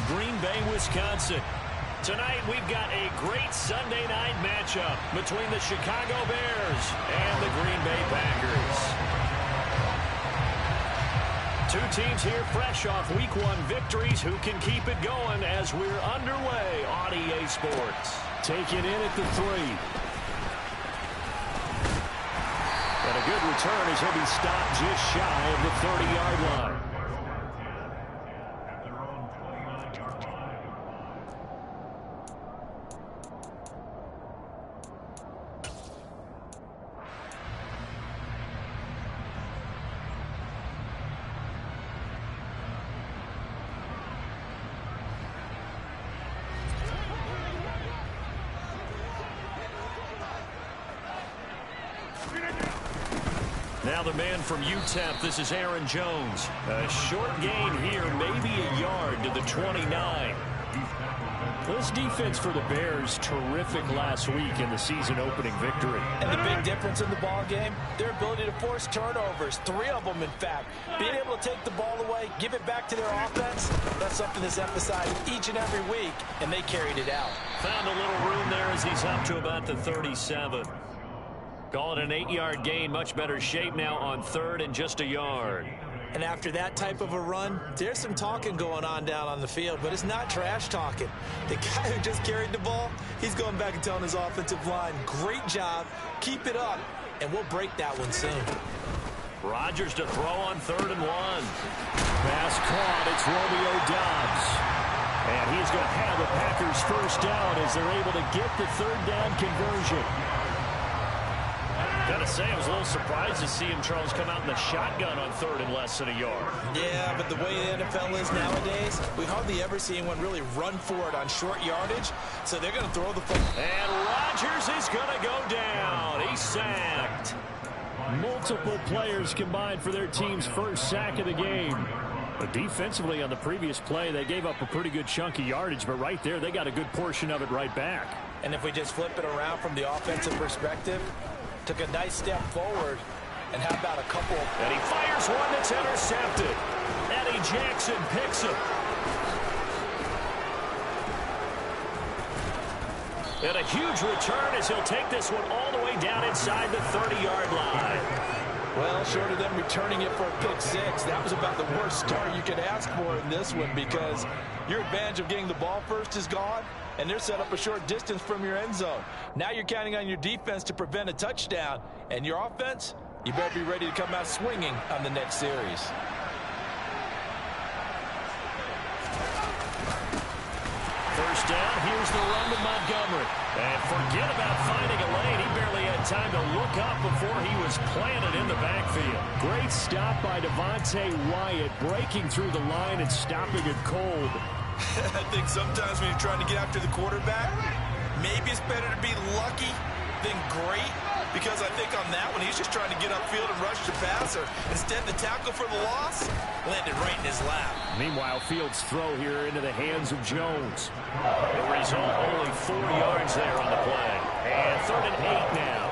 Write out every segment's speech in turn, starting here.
Green Bay, Wisconsin. Tonight, we've got a great Sunday night matchup between the Chicago Bears and the Green Bay Packers. Two teams here fresh off Week 1 victories who can keep it going as we're underway on EA Sports. Taking in at the 3. And a good return as he'll be stopped just shy of the 30-yard line. Now the man from UTEP, this is Aaron Jones. A short gain here, maybe a yard to the 29. This defense for the Bears, terrific last week in the season-opening victory. And the big difference in the ball game, their ability to force turnovers, 3 of them, in fact. Being able to take the ball away, give it back to their offense, that's something that's emphasized each and every week, and they carried it out. Found a little room there as he's up to about the 37. Call it an 8-yard gain, much better shape now on 3rd and just a yard. And after that type of a run, there's some talking going on down on the field, but it's not trash talking. The guy who just carried the ball, he's going back and telling his offensive line, great job, keep it up, and we'll break that one soon. Rodgers to throw on 3rd and 1. Pass caught, it's Romeo Doubs. And he's going to have the Packers first down as they're able to get the 3rd down conversion. Gotta say, I was a little surprised to see him, Charles, come out in the shotgun on 3rd and less than a yard. Yeah, but the way the NFL is nowadays, we hardly ever see anyone really run for it on short yardage, so they're going to throw the football. And Rodgers is going to go down. He's sacked. Multiple players combined for their team's first sack of the game. But defensively on the previous play, they gave up a pretty good chunk of yardage, but right there, they got a good portion of it right back. And if we just flip it around from the offensive perspective, took a nice step forward, and how about a couple? And he fires one that's intercepted. Eddie Jackson picks it. And a huge return as he'll take this one all the way down inside the 30-yard line. Well, short of them returning it for a pick 6, that was about the worst start you could ask for in this one because your advantage of getting the ball first is gone, and they're set up a short distance from your end zone. Now you're counting on your defense to prevent a touchdown, and your offense, you better be ready to come out swinging on the next series. First down, here's the run to Montgomery. And forget about finding a lane. He barely had time to look up before he was planted in the backfield. Great stop by Devontae Wyatt, breaking through the line and stopping it cold. I think sometimes when you're trying to get after the quarterback, maybe it's better to be lucky than great, because I think on that one, he's just trying to get upfield and rush the passer. Instead, the tackle for the loss landed right in his lap. Meanwhile, Fields' throw here into the hands of Jones. The result, only 4 yards there on the play. And 3rd and 8 now.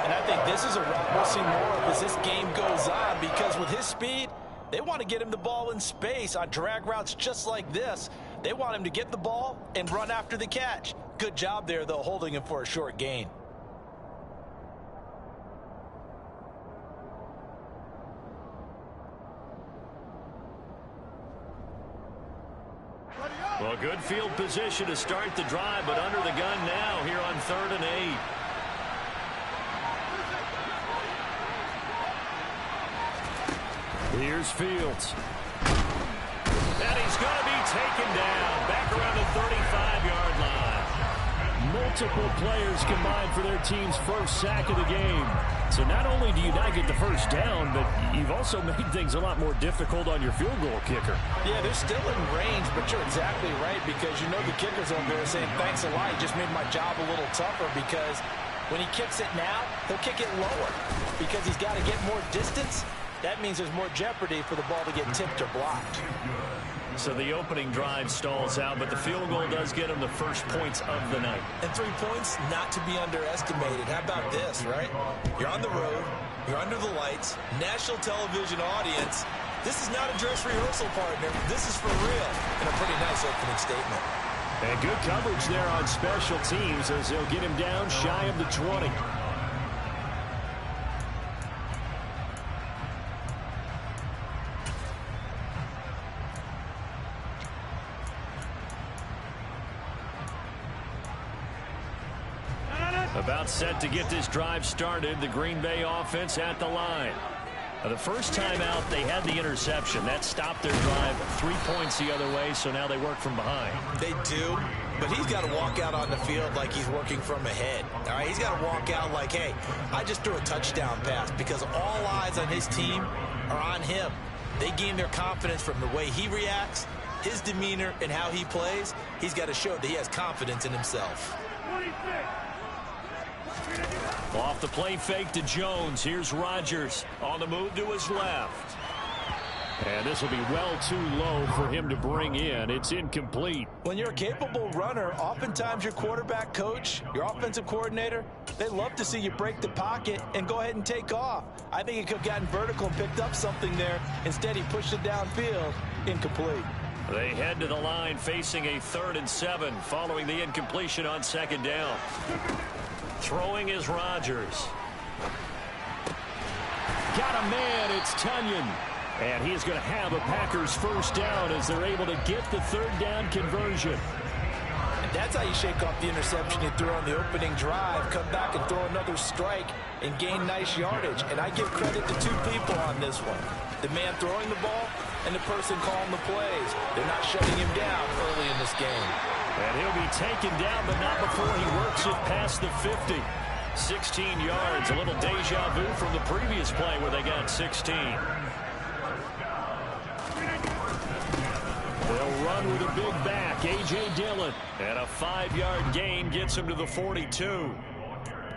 And I think this is a route we'll see more of as this game goes on, because with his speed, they want to get him the ball in space on drag routes just like this. They want him to get the ball and run after the catch. Good job there, though, holding him for a short gain. Well, good field position to start the drive, but under the gun now here on 3rd and 8. Here's Fields. And he's going to be taken down back around the 35-yard line. Multiple players combined for their team's first sack of the game. So not only do you not get the first down, but you've also made things a lot more difficult on your field goal kicker. Yeah, they're still in range, but you're exactly right, because you know the kicker's over there saying, thanks a lot, you just made my job a little tougher, because when he kicks it now, he'll kick it lower because he's got to get more distance. That means there's more jeopardy for the ball to get tipped or blocked. So the opening drive stalls out, but the field goal does get him the first points of the night. And 3 points, not to be underestimated. How about this, right? You're on the road, you're under the lights, national television audience. This is not a dress rehearsal, partner. This is for real. And a pretty nice opening statement. And good coverage there on special teams as they'll get him down shy of the 20. About set to get this drive started. The Green Bay offense at the line. The first time out, they had the interception. That stopped their drive 3 points the other way, so now they work from behind. They do, but he's got to walk out on the field like he's working from ahead. All right, he's got to walk out like, hey, I just threw a touchdown pass, because all eyes on his team are on him. They gain their confidence from the way he reacts, his demeanor, and how he plays. He's got to show that he has confidence in himself. Off the play fake to Jones. Here's Rodgers on the move to his left. And this will be well too low for him to bring in. It's incomplete. When you're a capable runner, oftentimes your quarterback coach, your offensive coordinator, they love to see you break the pocket and go ahead and take off. I think he could have gotten vertical and picked up something there. Instead, he pushed it downfield. Incomplete. They head to the line facing a 3rd and 7 following the incompletion on 2nd down. Throwing is Rodgers. Got a man. It's Tunyon. And he is going to have a Packers first down as they're able to get the 3rd down conversion. And that's how you shake off the interception you threw on the opening drive. Come back and throw another strike and gain nice yardage. And I give credit to 2 people on this one. The man throwing the ball and the person calling the plays. They're not shutting him down early in this game. And he'll be taken down, but not before he works it past the 50. 16 yards, a little deja vu from the previous play where they got 16. They'll run with a big back, A.J. Dillon. And a 5-yard gain gets him to the 42.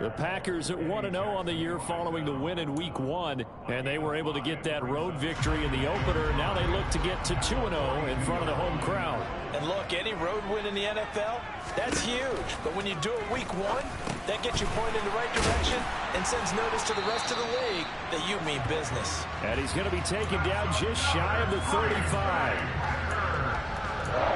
The Packers at 1-0 on the year following the win in Week 1, and they were able to get that road victory in the opener. Now they look to get to 2-0 in front of the home crowd. And look, any road win in the NFL, that's huge. But when you do it Week 1, that gets you pointed in the right direction and sends notice to the rest of the league that you mean business. And he's going to be taken down just shy of the 35.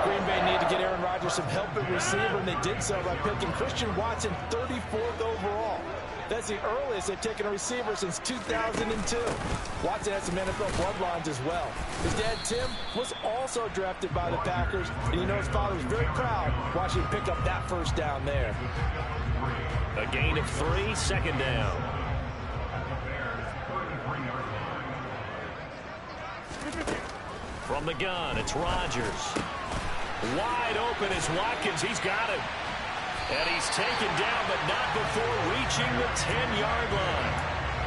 Green Bay need to get Aaron Rodgers some help at receiver, and they did so by picking Christian Watson 34th overall. That's the earliest they've taken a receiver since 2002. Watson has some NFL bloodlines as well. His dad, Tim, was also drafted by the Packers, and you know his father was very proud watching him pick up that first down there. A gain of 3, 2nd down. From the gun, it's Rodgers. Wide open is Watkins. He's got it. And he's taken down, but not before reaching the 10-yard line.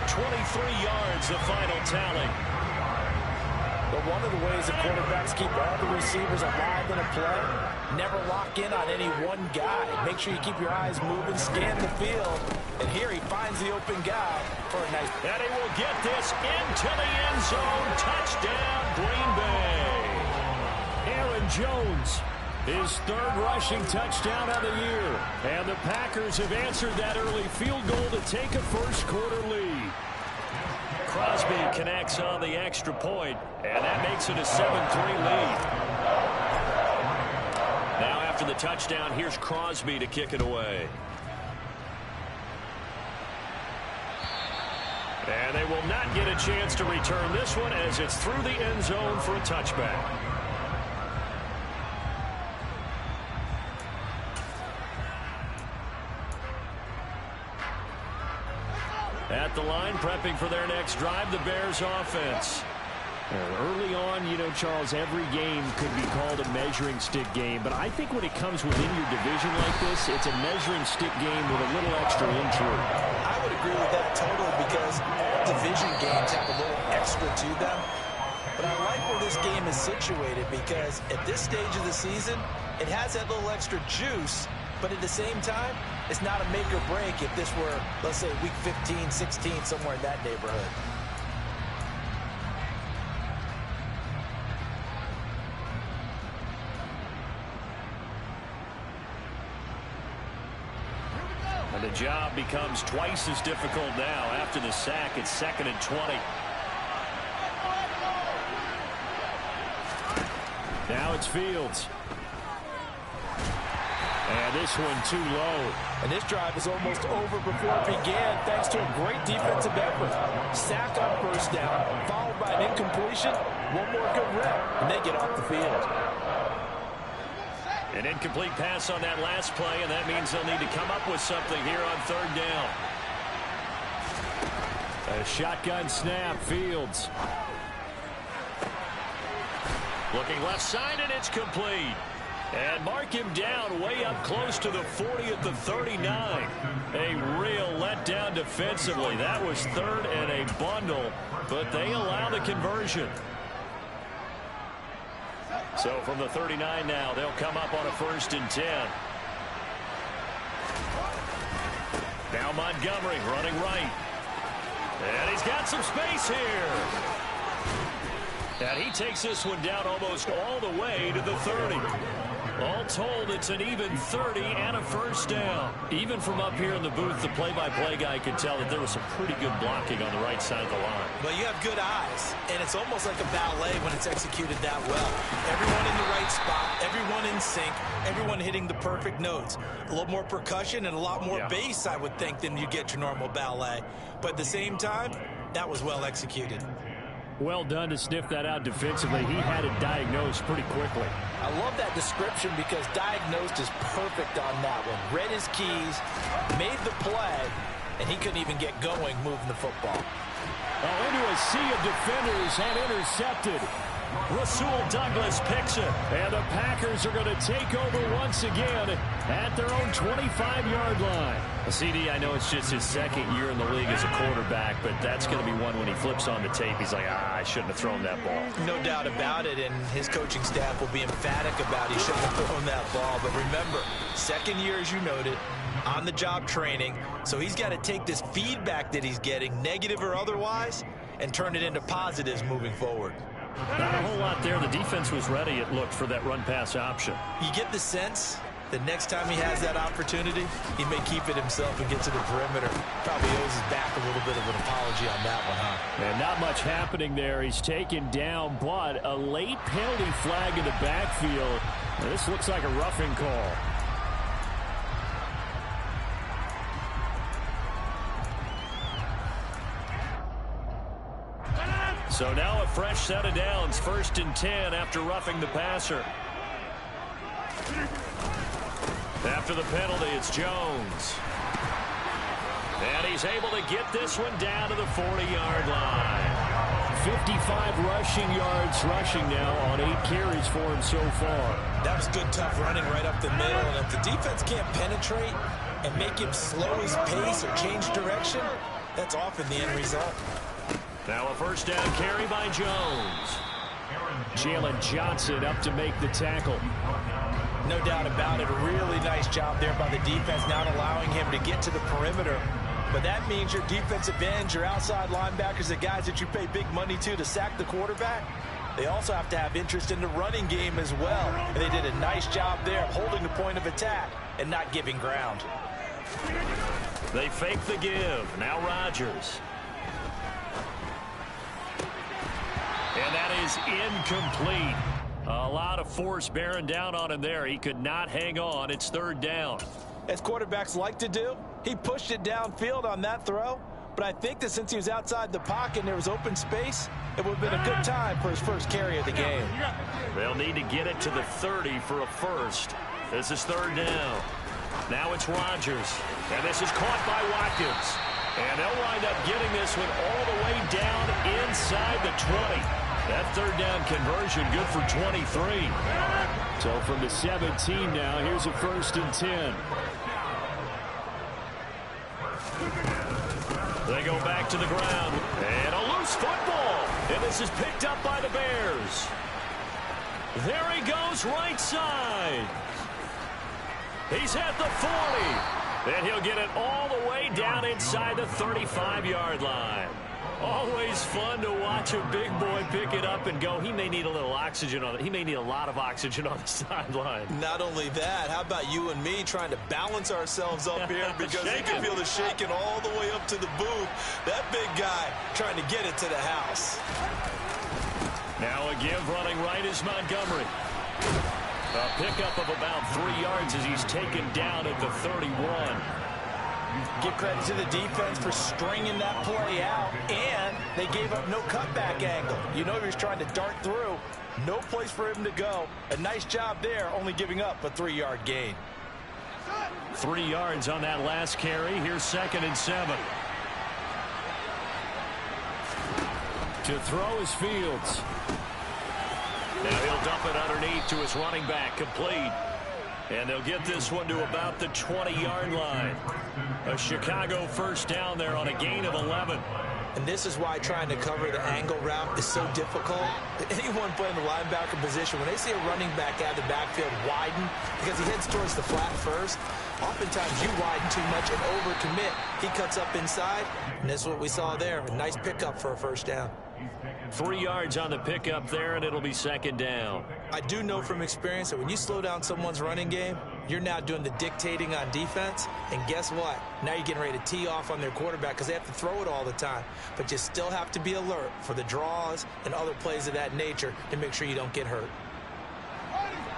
23 yards, the final tally. But one of the ways the quarterbacks keep all the receivers alive in a play, never lock in on any one guy. Make sure you keep your eyes moving, scan the field. And here he finds the open guy for a nice... And he will get this into the end zone. Touchdown, Green Bay. Aaron Jones, his 3rd rushing touchdown of the year. And the Packers have answered that early field goal to take a first-quarter lead. Crosby connects on the extra point, and that makes it a 7-3 lead. Now after the touchdown, here's Crosby to kick it away. And they will not get a chance to return this one as it's through the end zone for a touchback. At the line, prepping for their next drive, the Bears offense. Early on, you know, Charles, every game could be called a measuring stick game. But I think when it comes within your division like this, it's a measuring stick game with a little extra intrigue. I would agree with that totally, because all division games have a little extra to them. But I like where this game is situated, because at this stage of the season, it has that little extra juice. But at the same time, it's not a make or break if this were, let's say, week 15, 16, somewhere in that neighborhood. And the job becomes twice as difficult now after the sack. It's 2nd and 20. Now it's Fields. And this one too low. And this drive is almost over before it began thanks to a great defensive effort. Sack on first down, followed by an incompletion. One more good rep, and they get off the field. An incomplete pass on that last play, and that means they'll need to come up with something here on third down. A shotgun snap, Fields. Looking left side, and it's complete. And mark him down way up close to the 40 at the 39. A real letdown defensively. That was third and a bundle, but they allow the conversion. So from the 39 now, they'll come up on a 1st and 10. Now Montgomery running right. And he's got some space here. And he takes this one down almost all the way to the 30. All told, it's an even 30 and a 1st down. Even from up here in the booth, the play-by-play guy could tell that there was some pretty good blocking on the right side of the line. Well, you have good eyes, and it's almost like a ballet when it's executed that well. Everyone in the right spot, everyone in sync, everyone hitting the perfect notes. A little more percussion and a lot more bass, I would think, than you get your normal ballet. But at the same time, that was well executed. Well done to sniff that out defensively. He had it diagnosed pretty quickly. I love that description because diagnosed is perfect on that one. Read his keys, made the play, and he couldn't even get going moving the football. Oh, into a sea of defenders and intercepted. Rasul Douglas picks it. And the Packers are going to take over once again at their own 25-yard line. CD, I know it's just his 2nd year in the league as a quarterback, but that's going to be one when he flips on the tape. He's like, I shouldn't have thrown that ball. No doubt about it, and his coaching staff will be emphatic about he shouldn't have thrown that ball. But remember, 2nd year, as you noted, on-the-job training, so he's got to take this feedback that he's getting, negative or otherwise, and turn it into positives moving forward. Not a whole lot there. The defense was ready, it looked, for that run-pass option. You get the sense that next time he has that opportunity, he may keep it himself and get to the perimeter. Probably owes his back a little bit of an apology on that one, huh? And not much happening there. He's taken down, but a late penalty flag in the backfield. And this looks like a roughing call. So now a fresh set of downs, 1st and 10 after roughing the passer. After the penalty, it's Jones. And he's able to get this one down to the 40-yard line. 55 rushing yards rushing now on 8 carries for him so far. That was good, tough running right up the middle. And if the defense can't penetrate and make him slow his pace or change direction, that's often the end result. Now a 1st down carry by Jones. Jalen Johnson up to make the tackle. No doubt about it. A really nice job there by the defense, not allowing him to get to the perimeter. But that means your defensive ends, your outside linebackers, the guys that you pay big money to sack the quarterback, they also have to have interest in the running game as well. And they did a nice job there of holding the point of attack and not giving ground. They fake the give. Now Rodgers. And that is incomplete. A lot of force bearing down on him there. He could not hang on. It's 3rd down. As quarterbacks like to do, he pushed it downfield on that throw. But I think that since he was outside the pocket and there was open space, it would have been a good time for his 1st carry of the game. They'll need to get it to the 30 for a 1st. This is 3rd down. Now it's Rodgers. And this is caught by Watkins. And they'll wind up getting this one all the way down inside the 20. That 3rd down conversion good for 23. So from the 17 now, here's a 1st and 10. They go back to the ground. And a loose football. And this is picked up by the Bears. There he goes, right side. He's at the 40. And he'll get it all the way down inside the 35-yard line. Always fun to watch a big boy pick it up and go. He may need a little oxygen on it. He may need a lot of oxygen on the sideline. Not only that, how about you and me trying to balance ourselves up here because you can feel the shaking all the way up to the booth. That big guy trying to get it to the house. Now a give running right is Montgomery. A pickup of about 3 yards as he's taken down at the 31. Give credit to the defense for stringing that play out, and they gave up no cutback angle. You know he was trying to dart through. No place for him to go. A nice job there, only giving up a 3-yard gain. 3 yards on that last carry. Here's 2nd and 7. To throw is Fields. Now he'll dump it underneath to his running back, complete. And they'll get this one to about the 20-yard line. A Chicago first down there on a gain of 11. And this is why trying to cover the angle route is so difficult. Anyone playing the linebacker position, when they see a running back out of the backfield widen because he heads towards the flat first, oftentimes you widen too much and overcommit. He cuts up inside, and this is what we saw there. A nice pickup for a first down. 3 yards on the pickup there, and it'll be 2nd down. I do know from experience that when you slow down someone's running game, you're now doing the dictating on defense. And guess what? Now you're getting ready to tee off on their quarterback because they have to throw it all the time. But you still have to be alert for the draws and other plays of that nature to make sure you don't get hurt.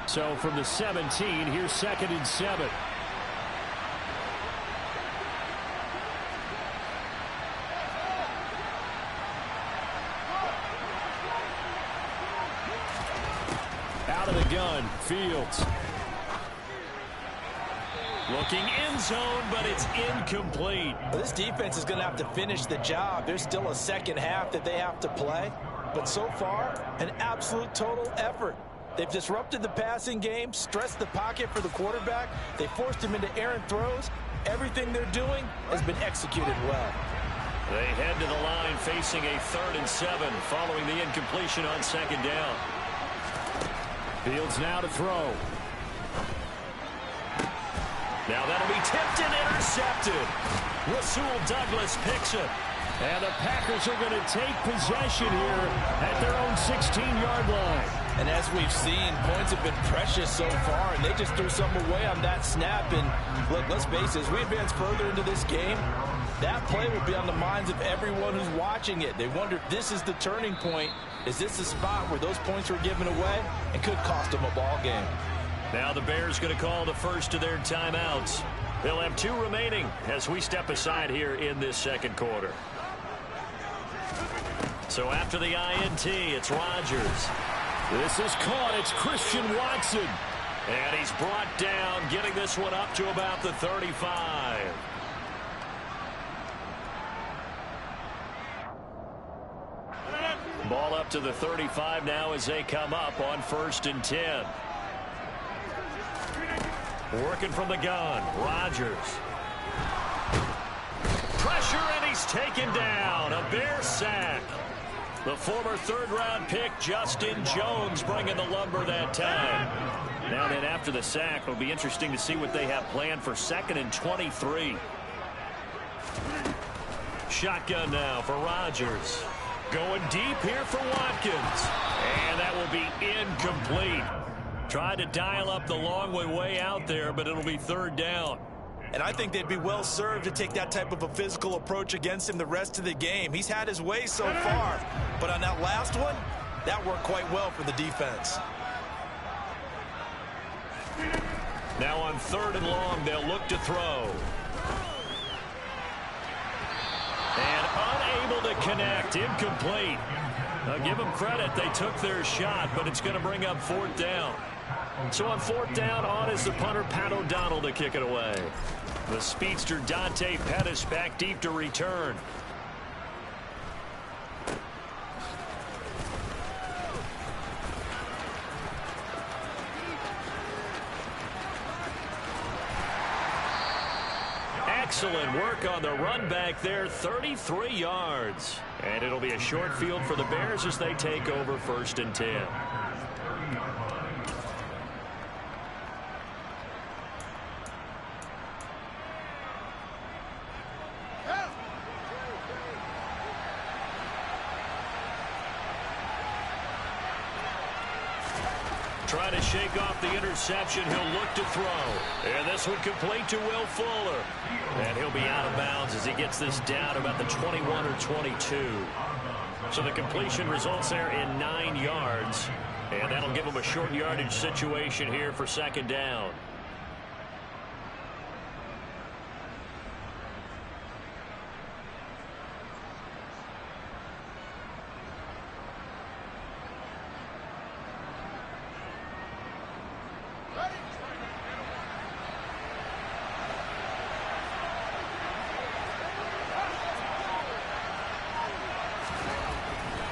So from the 17, here's 2nd and 7. Out of the gun, Fields. Looking end zone, but it's incomplete. Well, this defense is going to have to finish the job. There's still a second half that they have to play. But so far, an absolute total effort. They've disrupted the passing game, stressed the pocket for the quarterback. They forced him into errant throws. Everything they're doing has been executed well. They head to the line facing a 3rd and 7 following the incompletion on 2nd down. Fields now to throw. Now that'll be tipped and intercepted. Rasul Douglas picks it. And the Packers are going to take possession here at their own 16-yard line. And as we've seen, points have been precious so far, and they just threw some away on that snap. And look, let's face it, as we advance further into this game, that play will be on the minds of everyone who's watching it. They wonder if this is the turning point. Is this the spot where those points were given away and could cost them a ball game? Now the Bears going to call the first of their timeouts. They'll have 2 remaining as we step aside here in this 2nd quarter. So after the INT, it's Rodgers. This is caught. It's Christian Watson. And he's brought down, getting this one up to about the 35. Ball up to the 35 now as they come up on 1st and 10. Working from the gun, Rodgers. Pressure, and he's taken down. A Bear sack. The former 3rd-round pick, Justin Jones, bringing the lumber that time. Now then, after the sack, it'll be interesting to see what they have planned for 2nd and 23. Shotgun now for Rodgers. Going deep here for Watkins. And that will be incomplete. Tried to dial up the long way out there, but it'll be 3rd down. And I think they'd be well served to take that type of a physical approach against him the rest of the game. He's had his way so far. But on that last one, that worked quite well for the defense. Now on 3rd and long, they'll look to throw. And unable to connect. Incomplete. Now give them credit. They took their shot, but it's going to bring up 4th down. So on 4th down, on is the punter, Pat O'Donnell, to kick it away. The speedster, Dante Pettis, back deep to return. Excellent work on the run back there, 33 yards. And it'll be a short field for the Bears as they take over 1st and 10. Trying to shake off the interception. He'll look to throw. And this one complete to Will Fuller. And he'll be out of bounds as he gets this down about the 21 or 22. So the completion results there in 9 yards. And that'll give them a short yardage situation here for second down.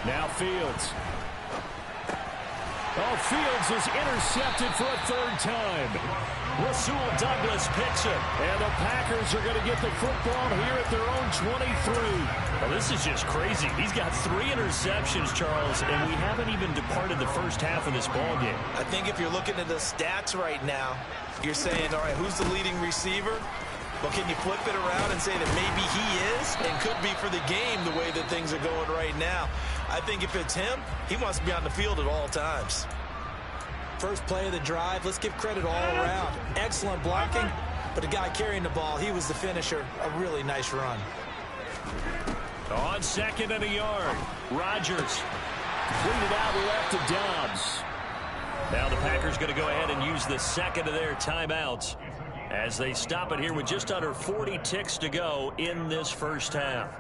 Now Fields. Oh, Fields is intercepted for a third time. Rasul Douglas picks it. And the Packers are going to get the football here at their own 23. Well, this is just crazy. He's got 3 interceptions, Charles, and we haven't even departed the first half of this ball game. I think if you're looking at the stats right now, you're saying, all right, who's the leading receiver? Well, can you flip it around and say that maybe he is and could be for the game the way that things are going right now? I think if it's him, he wants to be on the field at all times. First play of the drive, let's give credit all around. Excellent blocking, but the guy carrying the ball, he was the finisher. A really nice run. On second and a yard, Rodgers cleaned it out left to Dobbs. Now the Packers going to go ahead and use the second of their timeouts as they stop it here with just under 40 ticks to go in this first half.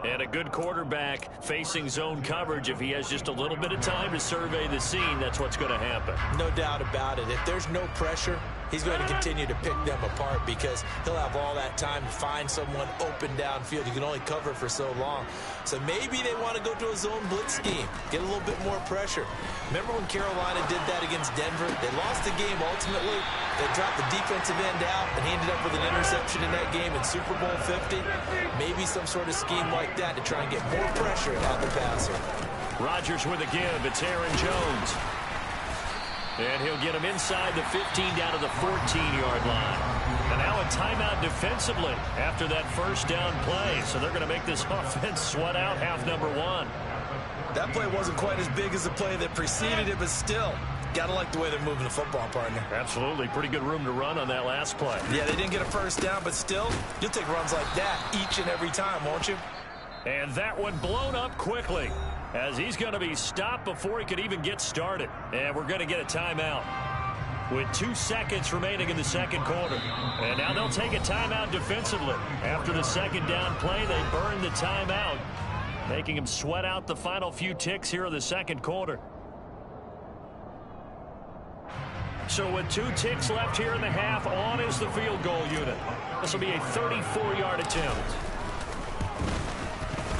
And a good quarterback facing zone coverage. If he has just a little bit of time to survey the scene, that's what's going to happen. No doubt about it. If there's no pressure, he's going to continue to pick them apart because he'll have all that time to find someone open downfield. You can only cover for so long. So maybe they want to go to a zone blitz scheme, get a little bit more pressure. Remember when Carolina did that against Denver? They lost the game ultimately. They dropped the defensive end out, and he ended up with an interception in that game in Super Bowl 50. Maybe some sort of scheme like that to try and get more pressure at the passer. Rodgers with a give. It's Aaron Jones. And he'll get him inside the 15 down to the 14-yard line. And now a timeout defensively after that first down play. So they're going to make this offense sweat out half number 1. That play wasn't quite as big as the play that preceded it, but still, gotta like the way they're moving the football, partner. Absolutely. Pretty good room to run on that last play. Yeah, they didn't get a first down, but still, you'll take runs like that each and every time, won't you? And that one blown up quickly as he's going to be stopped before he could even get started. And we're going to get a timeout with 2 seconds remaining in the second quarter. And now they'll take a timeout defensively. After the second down play, they burn the timeout, making him sweat out the final few ticks here in the second quarter. So with 2 ticks left here in the half, on is the field goal unit. This will be a 34-yard attempt.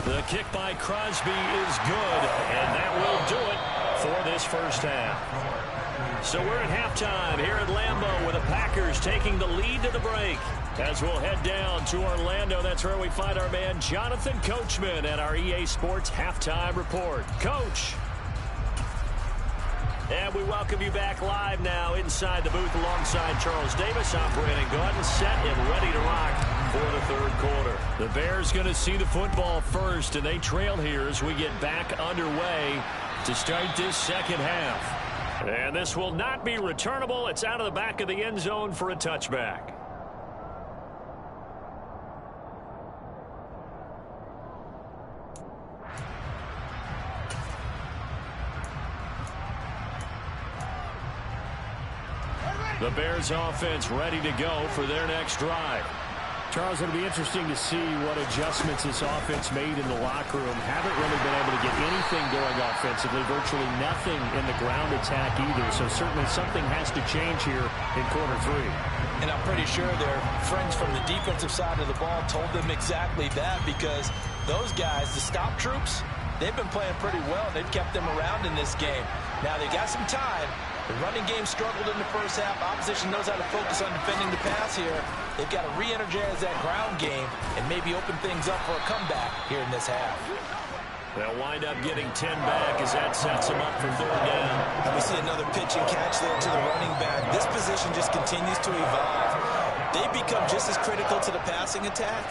The kick by Crosby is good, and that will do it for this first half. So we're at halftime here at Lambeau with the Packers taking the lead to the break. As we'll head down to Orlando, that's where we find our man Jonathan Coachman at our EA Sports Halftime Report. Coach. And we welcome you back live now inside the booth alongside Charles Davis. I'm Brandon Gaudin, set and ready to rock for the third quarter. The Bears going to see the football first, and they trail here as we get back underway to start this second half. And this will not be returnable. It's out of the back of the end zone for a touchback. The Bears offense ready to go for their next drive. Charles, it'll be interesting to see what adjustments this offense made in the locker room. Haven't really been able to get anything going offensively, virtually nothing in the ground attack either. So certainly something has to change here in quarter 3. And I'm pretty sure their friends from the defensive side of the ball told them exactly that, because those guys, the stop troops, they've been playing pretty well. They've kept them around in this game. Now they got some time. The running game struggled in the first half. Opposition knows how to focus on defending the pass here. They've got to re-energize that ground game and maybe open things up for a comeback here in this half. They'll wind up getting 10 back as that sets them up for third down. And we see another pitch and catch there to the running back. This position just continues to evolve. They become just as critical to the passing attack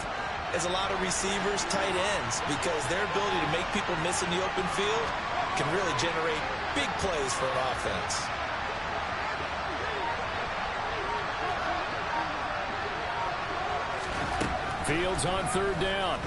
as a lot of receivers, tight ends, because their ability to make people miss in the open field can really generate big plays for an offense. Fields on third down.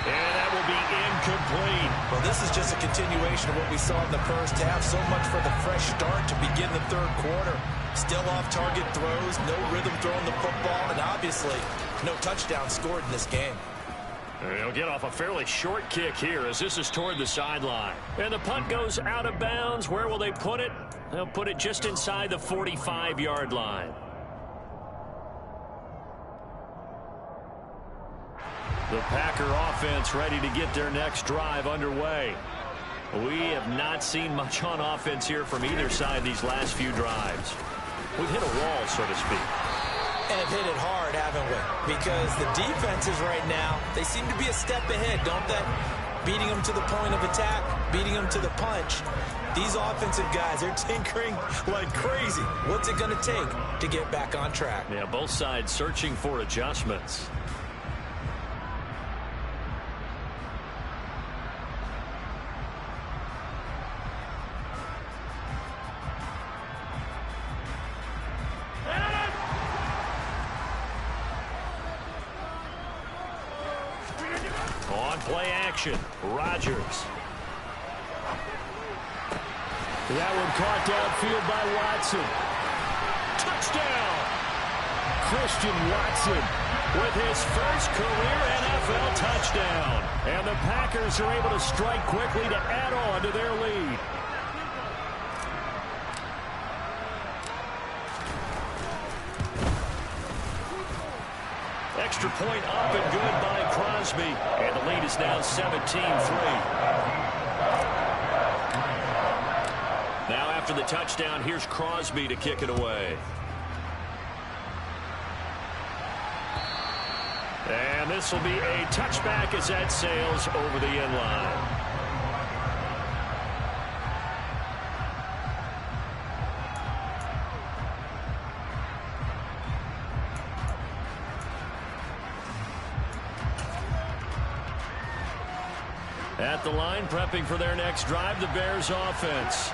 And that will be incomplete. Well, this is just a continuation of what we saw in the first half. So much for the fresh start to begin the third quarter. Still off-target throws, no rhythm throwing the football, and obviously no touchdown scored in this game. He'll get off a fairly short kick here as this is toward the sideline. And the punt goes out of bounds. Where will they put it? They'll put it just inside the 45-yard line. The Packer offense ready to get their next drive underway. We have not seen much on offense here from either side these last few drives. We've hit a wall, so to speak. And have hit it hard, haven't we? Because the defenses right now, they seem to be a step ahead, don't they? Beating them to the point of attack, beating them to the punch. These offensive guys, they're tinkering like crazy. What's it going to take to get back on track? Yeah, both sides searching for adjustments. Play action. Rodgers. That one caught downfield by Watson. Touchdown! Christian Watson With his first career NFL touchdown. And the Packers are able to strike quickly to add on to their lead. Extra point up and good by Crosby. And the lead is now 17-3. Now after the touchdown, here's Crosby to kick it away. And this will be a touchback as that sails over the end line. At the line, prepping for their next drive, the Bears offense.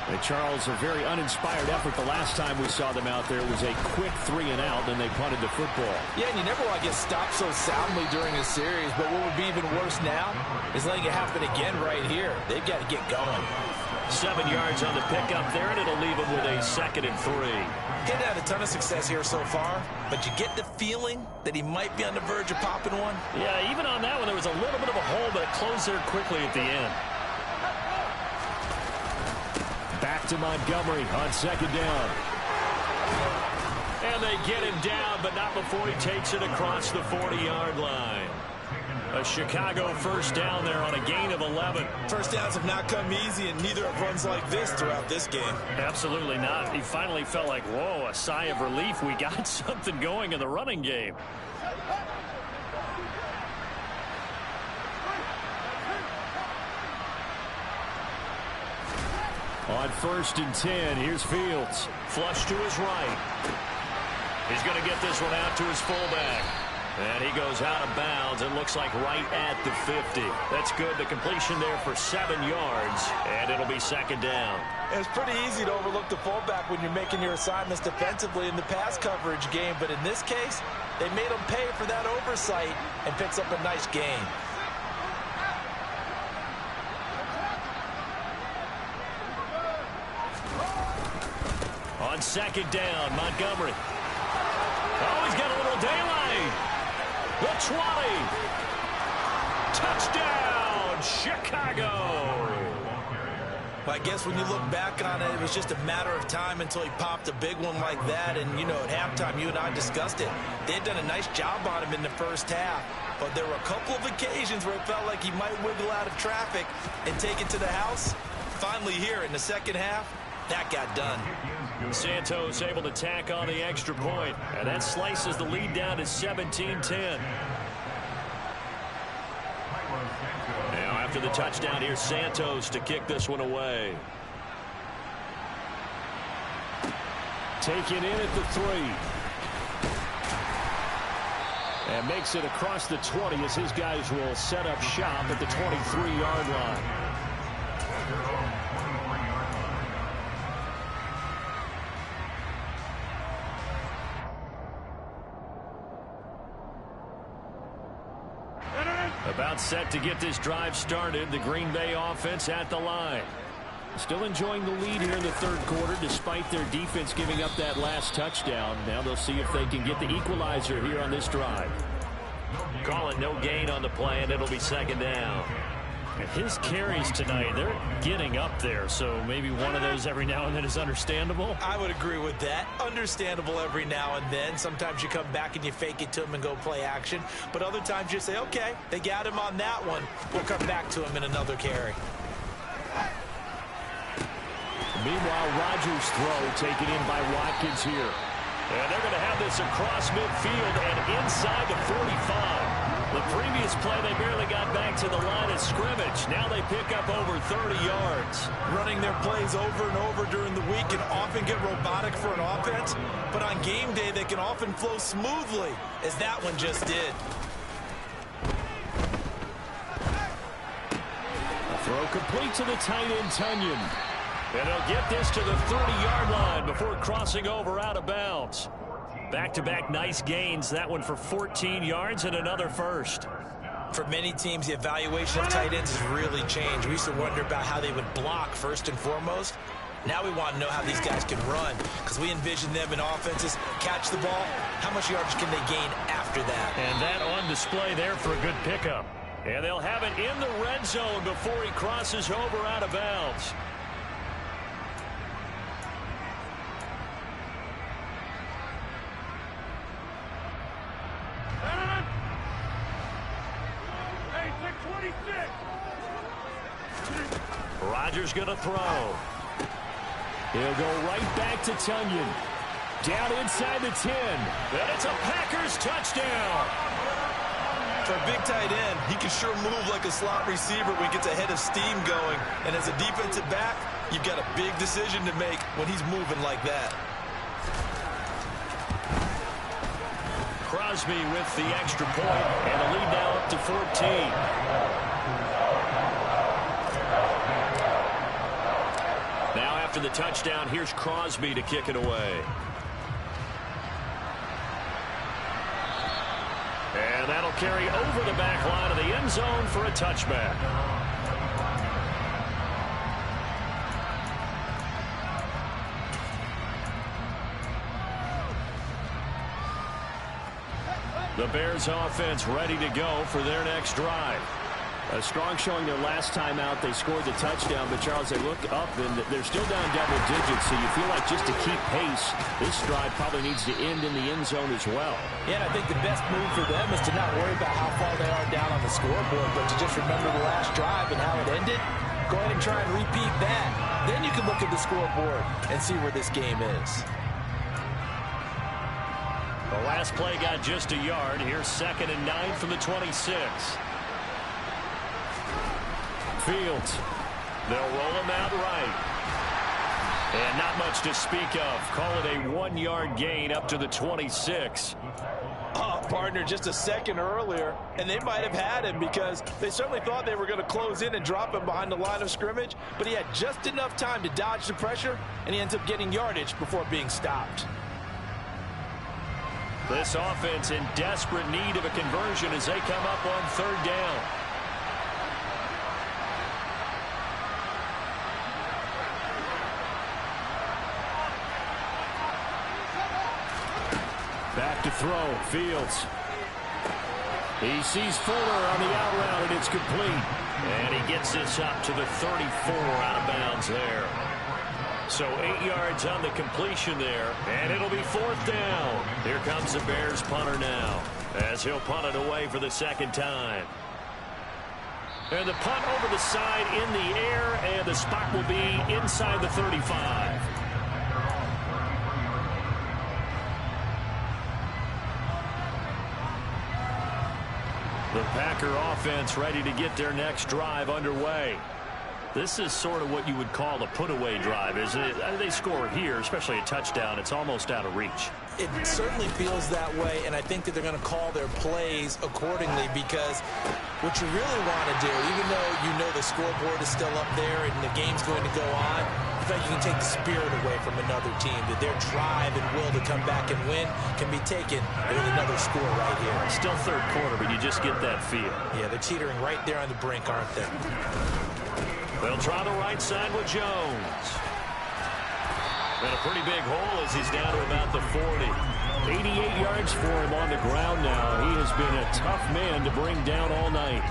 And Charles, a very uninspired effort the last time we saw them out there. It was a quick 3-and-out, and they punted the football. Yeah, and you never want to get stopped so soundly during a series, but what would be even worse now is letting it happen again right here. They've got to get going. 7 yards on the pickup there, and it'll leave them with a 2nd and 3. He hadn't had a ton of success here so far, but you get the feeling that he might be on the verge of popping one. Yeah, even on that one, there was a little bit of a hole, but it closed there quickly at the end. Back to Montgomery on 2nd down. And they get him down, but not before he takes it across the 40-yard line. A Chicago first down there on a gain of 11. First downs have not come easy, and neither have runs like this throughout this game. Absolutely not. He finally felt like, whoa, a sigh of relief. We got something going in the running game. On 1st and 10, here's Fields. Flush to his right. He's going to get this one out to his fullback. And he goes out of bounds and looks like right at the 50. That's good. The completion there for 7 yards. And it'll be 2nd down. It's pretty easy to overlook the fullback when you're making your assignments defensively in the pass coverage game. But in this case, they made him pay for that oversight and picks up a nice gain. On 2nd down, Montgomery. Oh, he's got a little daylight. The 20. Touchdown, Chicago. Well, I guess when you look back on it, it was just a matter of time until he popped a big one like that. And, you know, at halftime, you and I discussed it. They had done a nice job on him in the first half. But there were a couple of occasions where it felt like he might wiggle out of traffic and take it to the house. Finally here in the second half, that got done. Santos able to tack on the extra point, and that slices the lead down to 17-10. Now after the touchdown, here's Santos to kick this one away. Taken in at the 3. And makes it across the 20 as his guys will set up shop at the 23-yard line. About set to get this drive started. The Green Bay offense at the line. Still enjoying the lead here in the third quarter despite their defense giving up that last touchdown. Now they'll see if they can get the equalizer here on this drive. Call it no gain on the play, and it'll be second down. And his carries tonight, they're getting up there, so maybe one of those every now and then is understandable. I would agree with that. Understandable every now and then. Sometimes you come back and you fake it to him and go play action. But other times you say, okay, they got him on that one. We'll come back to him in another carry. Meanwhile, Rodgers' throw taken in by Watkins here. And they're going to have this across midfield and inside the 45. The previous play, they barely got back to the line of scrimmage. Now they pick up over 30 yards. Running their plays over and over during the week can often get robotic for an offense, but on game day they can often flow smoothly, as that one just did. A throw complete to the tight end, Tunyon. And they'll get this to the 30-yard line before crossing over out of bounds. Back-to-back nice gains. That one for 14 yards and another first. For many teams, the evaluation of tight ends has really changed. We used to wonder about how they would block first and foremost. Now we want to know how these guys can run, because we envision them in offenses catch the ball. How much yardage can they gain after that? And that on display there for a good pickup. And they'll have it in the red zone before he crosses over out of bounds. Rodgers going to throw. He'll go right back to Tunyon. Down inside the 10. And it's a Packers touchdown. For a big tight end, he can sure move like a slot receiver when he gets a head of steam going. And as a defensive back, you've got a big decision to make when he's moving like that. Crosby with the extra point, and the lead now up to 14. Now after the touchdown, here's Crosby to kick it away. And that'll carry over the back line of the end zone for a touchback. The Bears offense ready to go for their next drive. A strong showing their last time out. They scored the touchdown, but Charles, they look up and they're still down double digits, so you feel like just to keep pace, this drive probably needs to end in the end zone as well. Yeah, and I think the best move for them is to not worry about how far they are down on the scoreboard, but to just remember the last drive and how it ended. Go ahead and try and repeat that. Then you can look at the scoreboard and see where this game is. The last play got just a yard. Here's 2nd and 9 from the 26. Fields. They'll roll him out right. And not much to speak of. Call it a 1-yard gain up to the 26. Partner, just a second earlier, and they might have had him because they certainly thought they were going to close in and drop him behind the line of scrimmage, but he had just enough time to dodge the pressure, and he ends up getting yardage before being stopped. This offense in desperate need of a conversion as they come up on 3rd down. Back to throw. Fields. He sees Fuller on the out route, and it's complete. And he gets this up to the 34 out of bounds there. So 8 yards on the completion there, and it'll be 4th down. Here comes the Bears punter now, as he'll punt it away for the 2nd time. And the punt over the side in the air, and the spot will be inside the 35. The Packer offense ready to get their next drive underway. This is sort of what you would call a put-away drive, isn't it? They score here, especially a touchdown. It's almost out of reach. It certainly feels that way, and I think that they're going to call their plays accordingly, because what you really want to do, even though you know the scoreboard is still up there and the game's going to go on, feel like you can take the spirit away from another team, that their drive and will to come back and win can be taken with another score right here. Still third quarter, but you just get that feel. Yeah, they're teetering right there on the brink, aren't they? They'll try the right side with Jones. And a pretty big hole as he's down to about the 40. 88 yards for him on the ground now. He has been a tough man to bring down all night.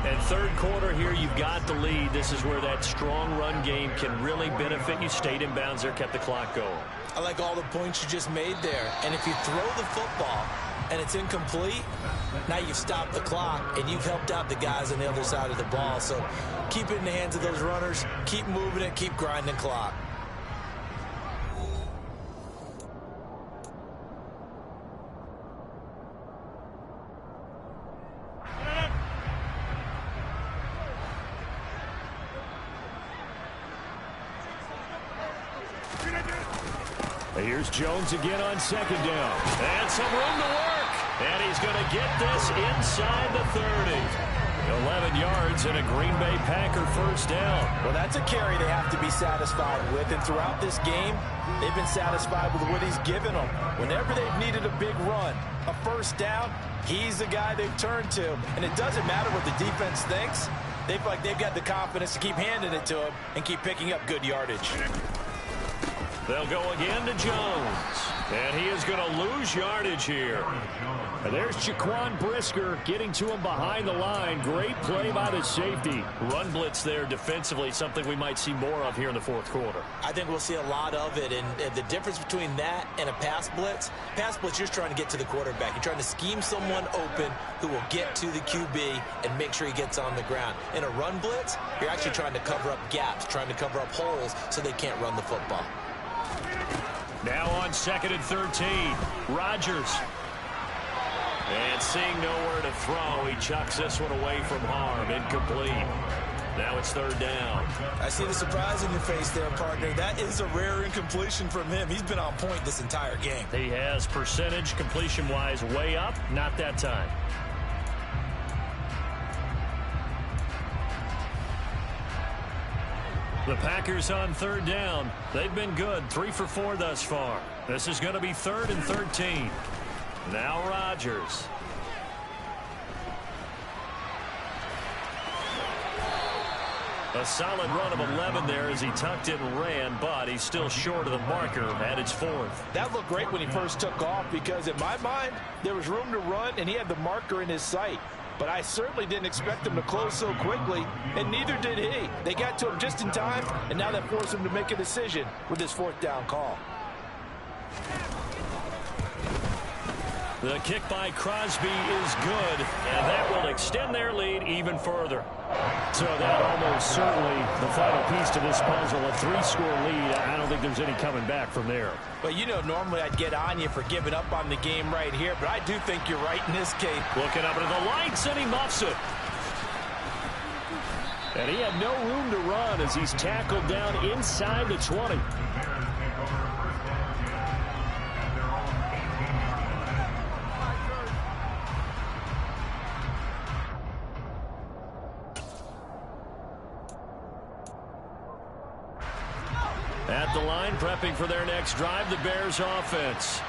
And third quarter here, you've got the lead. This is where that strong run game can really benefit you. Stayed in bounds there, kept the clock going. I like all the points you just made there. And if you throw the football and it's incomplete, now you've stopped the clock and you've helped out the guys on the other side of the ball. So keep it in the hands of those runners. Keep moving it. Keep grinding clock. Here's Jones again on second down. And some room to work. And he's going to get this inside the 30. 11 yards and a Green Bay Packer first down. Well, that's a carry they have to be satisfied with. And throughout this game, they've been satisfied with what he's given them. Whenever they've needed a big run, a first down, he's the guy they've turned to. And it doesn't matter what the defense thinks. They feel like they've got the confidence to keep handing it to him and keep picking up good yardage. They'll go again to Jones. And he is going to lose yardage here. And there's Jaquan Brisker getting to him behind the line. Great play by the safety. Run blitz there defensively, something we might see more of here in the fourth quarter. I think we'll see a lot of it. And the difference between that and a pass blitz, you're just trying to get to the quarterback. You're trying to scheme someone open who will get to the QB and make sure he gets on the ground. In a run blitz, you're actually trying to cover up gaps, trying to cover up holes so they can't run the football. Now on second and 13, Rodgers. And seeing nowhere to throw, he chucks this one away from harm. Incomplete. Now it's third down. I see the surprise in your face there, partner. That is a rare incompletion from him. He's been on point this entire game. He has percentage completion-wise way up. Not that time. The Packers on third down. They've been good. 3 for 4 thus far. This is going to be third and 13. Now Rodgers. A solid run of 11 there as he tucked it and ran, but he's still short of the marker at its fourth. That looked great when he first took off because in my mind, there was room to run and he had the marker in his sight. But I certainly didn't expect him to close so quickly, and neither did he. They got to him just in time, and now that forced him to make a decision with his fourth down call. The kick by Crosby is good, and that will extend their lead even further. So that almost certainly the final piece to this puzzle, a 3-score lead. I don't think there's any coming back from there. Well, you know, normally I'd get on you for giving up on the game right here, but I do think you're right in this case. Looking up into the lights, and he muffs it. And he had no room to run as he's tackled down inside the 20. At the line, prepping for their next drive, the Bears offense.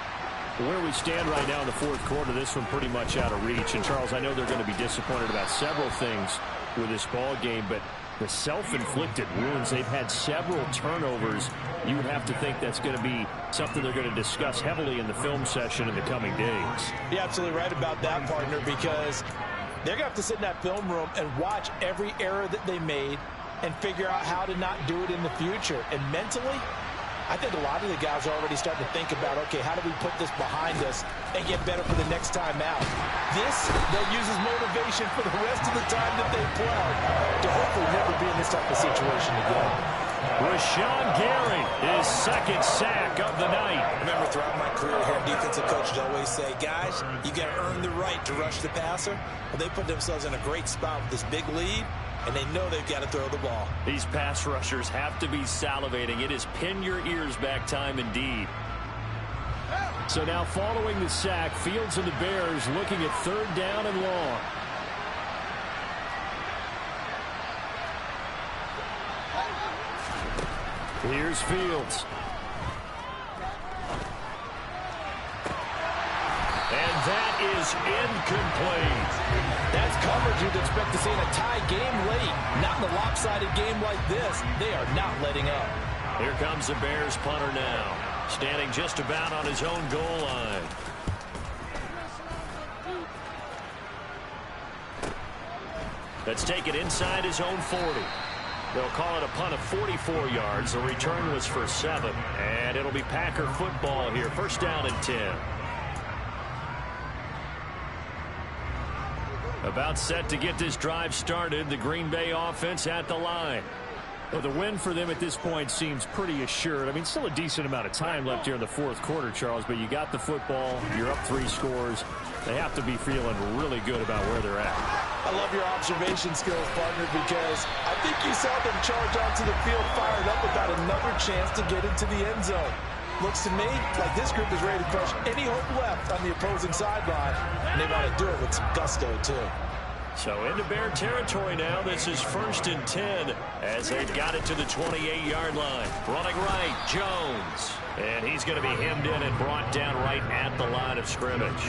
Where we stand right now in the fourth quarter, this one pretty much out of reach. And, Charles, I know they're going to be disappointed about several things with this ball game, but the self-inflicted wounds, they've had several turnovers. You would have to think that's going to be something they're going to discuss heavily in the film session in the coming days. You're absolutely right about that, partner, because they're going to have to sit in that film room and watch every error that they made and figure out how to not do it in the future. And mentally, I think a lot of the guys are already starting to think about, okay, how do we put this behind us and get better for the next time out? This, they'll use as motivation for the rest of the time that they play to hopefully never be in this type of situation again. Rashawn Gary, his second sack of the night. Remember, throughout my career here, defensive coaches always say, guys, you got to earn the right to rush the passer. Well, they put themselves in a great spot with this big lead, and they know they've got to throw the ball. These pass rushers have to be salivating. It is pin your ears back time indeed. So now following the sack, Fields and the Bears looking at third down and long. Here's Fields. And that is incomplete. That's coverage you'd expect to see in a tie game late. Not in a lopsided game like this. They are not letting up. Here comes the Bears punter now. Standing just about on his own goal line. Let's take it inside his own 40. They'll call it a punt of 44 yards. The return was for 7. And it'll be Packer football here. First down and 10. About set to get this drive started. The Green Bay offense at the line. Well, the win for them at this point seems pretty assured. I mean, still a decent amount of time left here in the fourth quarter, Charles, but you got the football. You're up 3 scores. They have to be feeling really good about where they're at. I love your observation skills, partner, because I think you saw them charge onto the field fired up about another chance to get into the end zone. Looks to me like this group is ready to crush any hope left on the opposing sideline, and they want to do it with some gusto, too. So into Bear territory now. This is 1st and 10 as they've got it to the 28-yard line. Running right, Jones. And he's going to be hemmed in and brought down right at the line of scrimmage.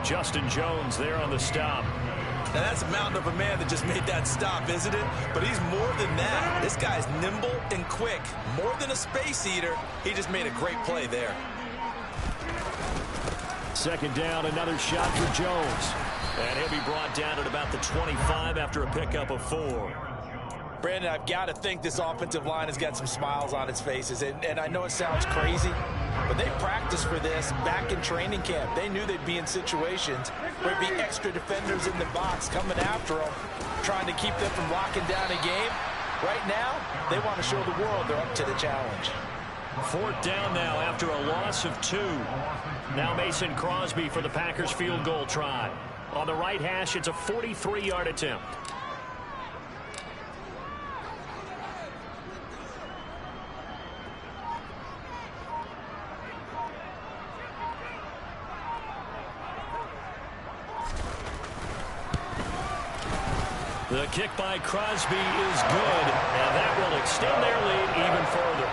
Justin Jones there on the stop. Now that's a mountain of a man that just made that stop, isn't it? But he's more than that. This guy's nimble and quick. More than a space eater. He just made a great play there. Second down, another shot for Jones. And he'll be brought down at about the 25 after a pickup of 4. Brandon, I've got to think this offensive line has got some smiles on its faces. And I know it sounds crazy, but they practiced for this back in training camp. They knew they'd be in situations where there'd be extra defenders in the box coming after them, trying to keep them from locking down a game. Right now, they want to show the world they're up to the challenge. 4th down now after a loss of 2. Now Mason Crosby for the Packers field goal try. On the right hash, it's a 43-yard attempt. The kick by Crosby is good, and that will extend their lead even further.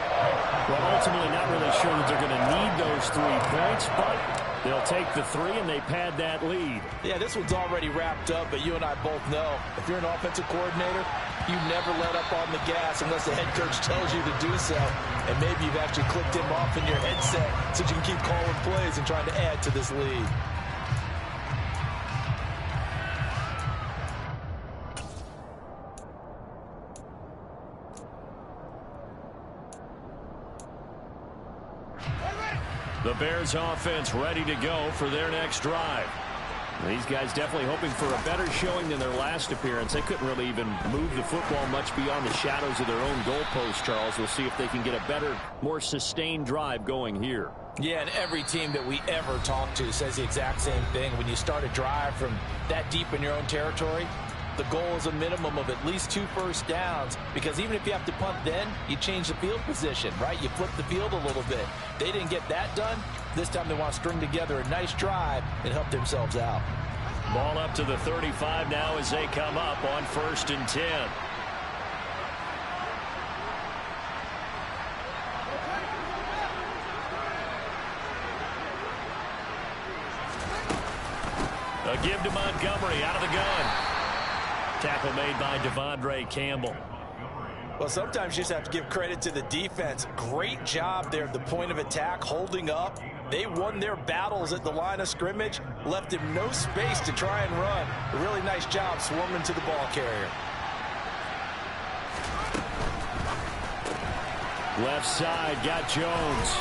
Well, ultimately not really sure that they're going to need those 3 points, but they'll take the 3 and they pad that lead. Yeah, this one's already wrapped up, but you and I both know if you're an offensive coordinator, you never let up on the gas unless the head coach tells you to do so. And maybe you've actually clicked him off in your headset so you can keep calling plays and trying to add to this lead. The Bears offense ready to go for their next drive. These guys definitely hoping for a better showing than their last appearance. They couldn't really even move the football much beyond the shadows of their own goalpost, Charles. We'll see if they can get a better, more sustained drive going here. Yeah, and every team that we ever talk to says the exact same thing. When you start a drive from that deep in your own territory, the goal is a minimum of at least 2 first downs, because even if you have to punt then, you change the field position, right? You flip the field a little bit. They didn't get that done. This time they want to string together a nice drive and help themselves out. Ball up to the 35 now as they come up on 1st and 10. A give to Montgomery out of the gun. Tackle made by Devondre Campbell. Well, sometimes you just have to give credit to the defense. Great job there at the point of attack, holding up. They won their battles at the line of scrimmage, left him no space to try and run. A really nice job swarming to the ball carrier. Left side, got Jones.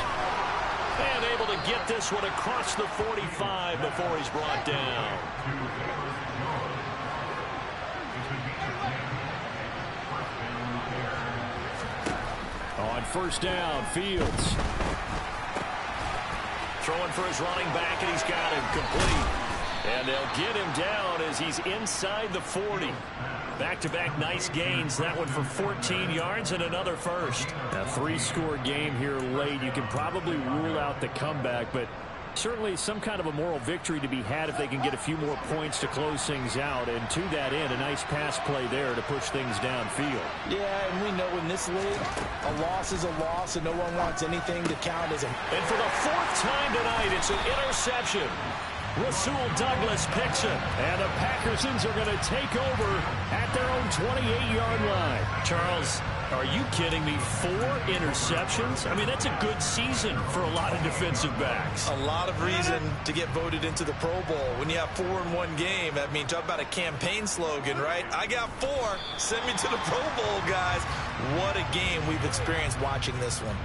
And able to get this one across the 45 before he's brought down. On 1st down, Fields. Throwing for his running back, and he's got him complete. And they'll get him down as he's inside the 40. Back-to-back nice gains. That one for 14 yards and another first. A 3-score game here late. You can probably rule out the comeback, but Certainly some kind of a moral victory to be had if they can get a few more points to close things out. And to that end, a nice pass play there to push things downfield. Yeah, and we know in this league, a loss is a loss, and no one wants anything to count as a... And for the 4th time tonight, it's an interception. Rasul Douglas picks it. And the Packersons are going to take over at their own 28-yard line. Charles, are you kidding me? 4 interceptions? I mean, that's a good season for a lot of defensive backs. A lot of reason to get voted into the Pro Bowl. When you have 4 in one game, I mean, talk about a campaign slogan, right? I got 4. Send me to the Pro Bowl, guys. What a game we've experienced watching this one.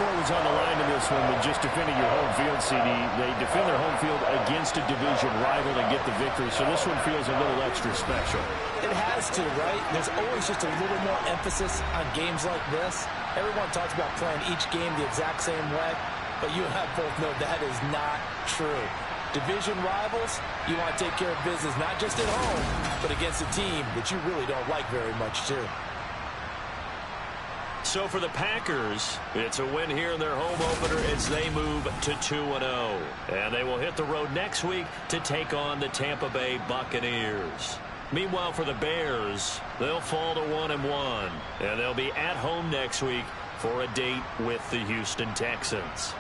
Was on the line in this one than just defending your home field, CD. They defend their home field against a division rival and get the victory, so this one feels a little extra special. It has to, right? There's always just a little more emphasis on games like this. Everyone talks about playing each game the exact same way, but you and I both know that is not true. Division rivals, you want to take care of business not just at home, but against a team that you really don't like very much, too. So for the Packers, it's a win here in their home opener as they move to 2-0. And they will hit the road next week to take on the Tampa Bay Buccaneers. Meanwhile, for the Bears, they'll fall to 1-1. And they'll be at home next week for a date with the Houston Texans.